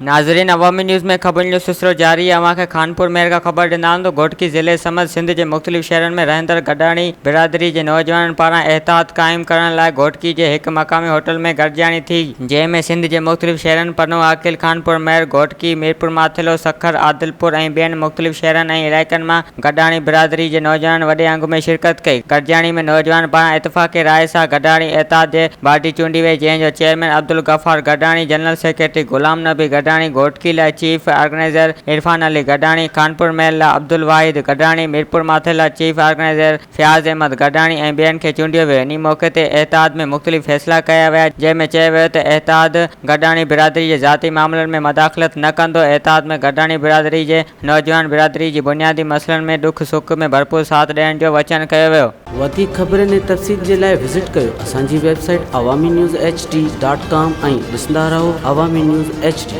नाज़रीन, अवामी न्यूज़ में ख़बरुनि जो सिलसिलो जारी है। अवां खे खानपुर महर का ख़बर ॾिना तो घोटकी ज़िले समत सिंध के मुख़्तलिफ़ शहरनि में रहंदड़ गडाणी बिरादरी के नौजवाननि पारां एहतियात क़ाइम करण लाइ घोटकी के एक मक़ामी होटल में गॾिजाणी थी, जंहिंमें सिंध के मुख़्तलिफ़ शहरनि पनो आकिल, खानपुर महर, घोटकी, मीरपुर माथिलो, सखर, आदिलपुर ऐं ॿियनि मुख़्तलिफ़ शहरनि ऐं इलाइक़नि मां गडाणी बिरादरी के नौजवान वॾे अंग में शिरकत कई। गॾिजाणी में नौजवान पारां इतफ़ाक़ी राय सां गडाणी एहतियात जे बाडी चूंडी वई, जंहिंजो chairman Abdul Gaffar Gadani, general secretary Ghulam Nabi Gadani, Ghotki लाइ चीफ ऑर्गेनाइज़र इरफान अली गडाणी, खानपुर महल लाइ अब्दुल वाहिद गडाणी, मीरपुर माथे लाइ चीफ ऑर्गेनाइज़र फयाज़ अहमद गडाणी ऐं ॿियनि खे चूंडियो वियो। इन मौक़े ते एहतियात में मुख़्तलिफ़ फ़ैसिला कया विया, जंहिंमें चयो वियो त एहतियात गडाणी बिरादरी जे ज़ाती मामलनि में मदाख़लत न कंदो। एहतियात में गडाणी बिरादरी जे नौजवान बिरादरी जी बुनियादी मसइलनि में दुख सुख में भरपूर साथ ॾियण जो वचन कयो वियो। वधीक ख़बरनि ऐं तफ़सील जे लाइ विज़िट कयो असांजी वेबसाइट awamiNewsHD.com ऐं ॾिसंदा रहो अवामी न्यूज़ HD।